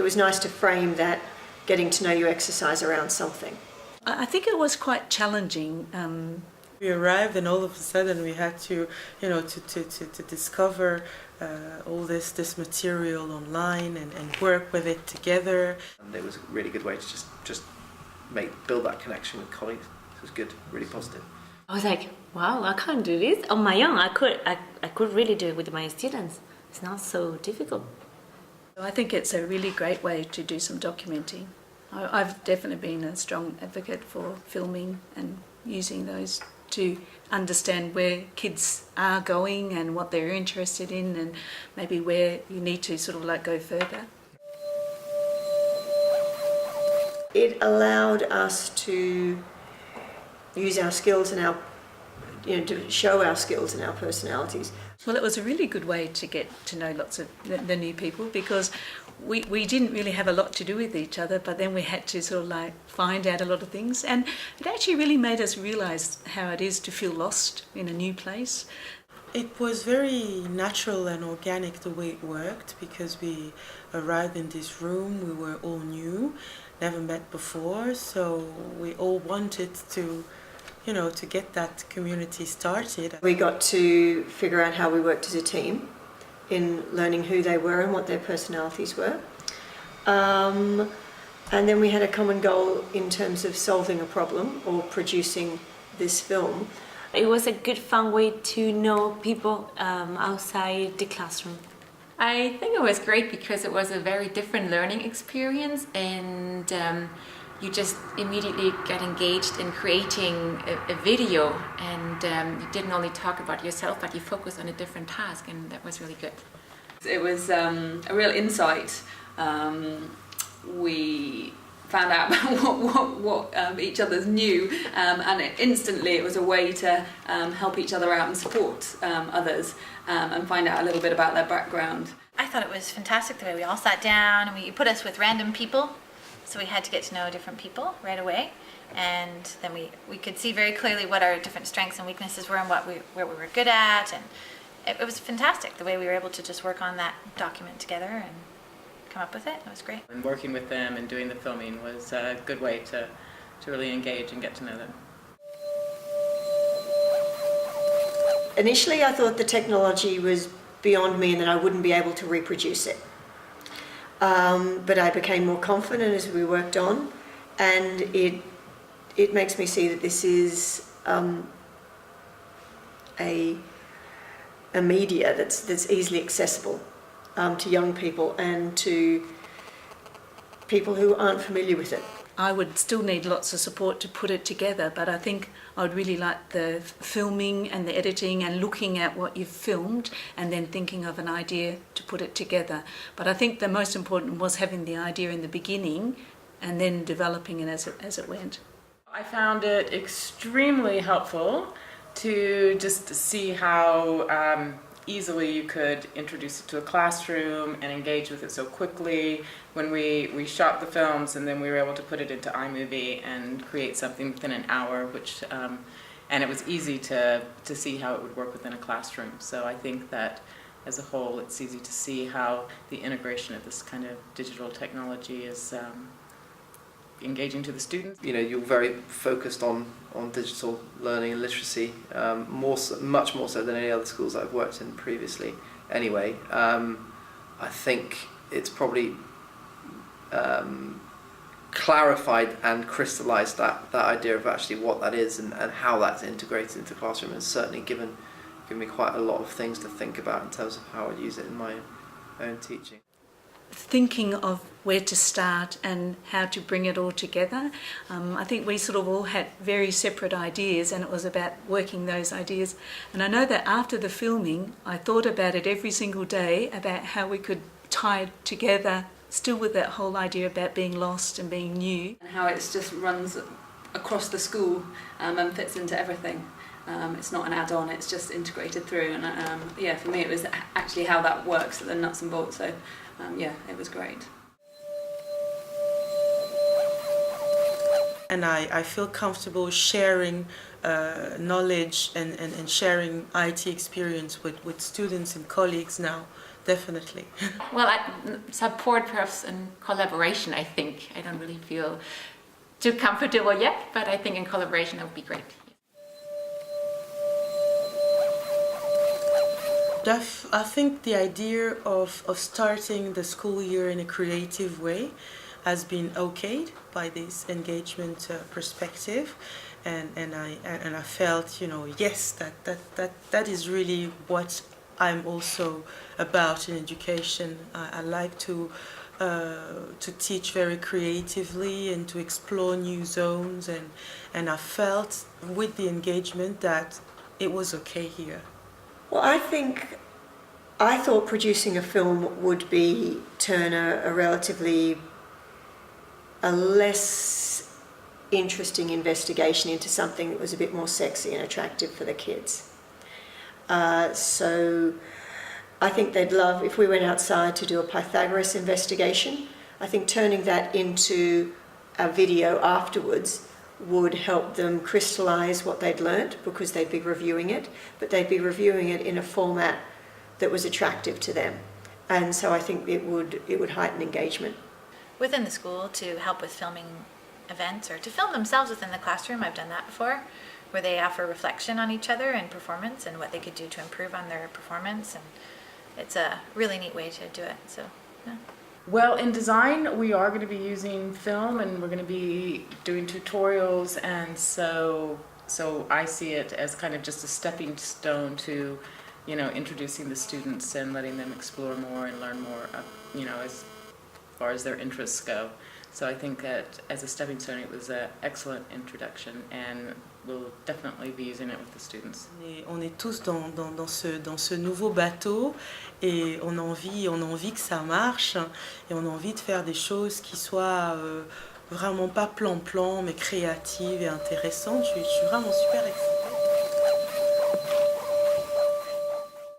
was nice to frame that getting to know you exercise around something. I think it was quite challenging. We arrived and all of a sudden we had to, to discover all this material online and work with it together. And it was a really good way to just build that connection with colleagues. It was good, really positive. I was like, wow, I can't do this on my own. I could really do it with my students. It's not so difficult. I think it's a really great way to do some documenting. I've definitely been a strong advocate for filming and using those to understand where kids are going and what they're interested in, and maybe where you need to sort of go further. It allowed us to use our skills and to show our skills and our personalities. Well, it was a really good way to get to know lots of the new people, because we didn't really have a lot to do with each other, but then we had to sort of find out a lot of things, and it actually really made us realise how it is to feel lost in a new place. It was very natural and organic the way it worked, because we arrived in this room, we were all new, never met before, so we all wanted to to get that community started. We got to figure out how we worked as a team in learning who they were and what their personalities were. And then we had a common goal in terms of solving a problem or producing this film. It was a good, fun way to know people outside the classroom. I think it was great because it was a very different learning experience, and you just immediately get engaged in creating a video, and you didn't only talk about yourself, but you focused on a different task, and that was really good. It was a real insight. We found out about what each other's knew, and instantly it was a way to help each other out and support others, and find out a little bit about their background. I thought it was fantastic the way we all sat down, and you put us with random people, so we had to get to know different people right away, and then we could see very clearly what our different strengths and weaknesses were and where we were good at, and it was fantastic the way we were able to just work on that document together and come up with it. It was great. And working with them and doing the filming was a good way to really engage and get to know them. Initially I thought the technology was beyond me and that I wouldn't be able to reproduce it. But I became more confident as we worked on, and it makes me see that this is a media that's easily accessible to young people and to people who aren't familiar with it. I would still need lots of support to put it together, but I think I would really like the filming and the editing and looking at what you've filmed and then thinking of an idea to put it together. But I think the most important was having the idea in the beginning and then developing it as it went. I found it extremely helpful to just see how easily you could introduce it to a classroom and engage with it so quickly. When we shot the films, and then we were able to put it into iMovie and create something within an hour, which and it was easy to see how it would work within a classroom. So I think that as a whole, it's easy to see how the integration of this kind of digital technology is engaging to the students. You're very focused on digital learning and literacy, much more so than any other schools I've worked in previously. Anyway, I think it's probably clarified and crystallised that idea of actually what that is and how that's integrated into the classroom, and certainly given me quite a lot of things to think about in terms of how I'd use it in my own teaching. Thinking of where to start and how to bring it all together. I think we sort of all had very separate ideas, and it was about working those ideas. And I know that after the filming, I thought about it every single day, about how we could tie it together, still with that whole idea about being lost and being new. And how it just runs across the school and fits into everything. It's not an add-on, it's just integrated through. And yeah, for me it was actually how that works, the nuts and bolts. So yeah, it was great. And I feel comfortable sharing knowledge and sharing IT experience with students and colleagues now definitely. Well, support perhaps and collaboration, I think. I don't really feel too comfortable yet, but I think in collaboration that would be great. I think the idea of starting the school year in a creative way has been okayed by this engagement perspective, and I felt, you know, yes, that is really what I'm also about in education. I like to teach very creatively and to explore new zones, and I felt with the engagement that it was okay here. Well, I thought producing a film would turn a less interesting investigation into something that was a bit more sexy and attractive for the kids. So I think they'd love if we went outside to do a Pythagoras investigation. I think turning that into a video afterwards would help them crystallize what they'd learnt, because they'd be reviewing it, but they'd be reviewing it in a format that was attractive to them. And so I think it would heighten engagement. Within the school, to help with filming events or to film themselves within the classroom, I've done that before, where they offer reflection on each other and performance and what they could do to improve on their performance, and it's a really neat way to do it. So, yeah. Well, in design, we are going to be using film, and we're going to be doing tutorials, and so I see it as kind of just a stepping stone to, you know, introducing the students and letting them explore more and learn more, you know, as far as their interests go. So I think that as a stepping stone, it was an excellent introduction, and we'll definitely be using it with the students. On est tous dans ce nouveau bateau, et on a envie que ça marche, et on a envie de faire des choses qui soient vraiment pas plan-plan, mais créatives et intéressantes. Je suis vraiment super excitée.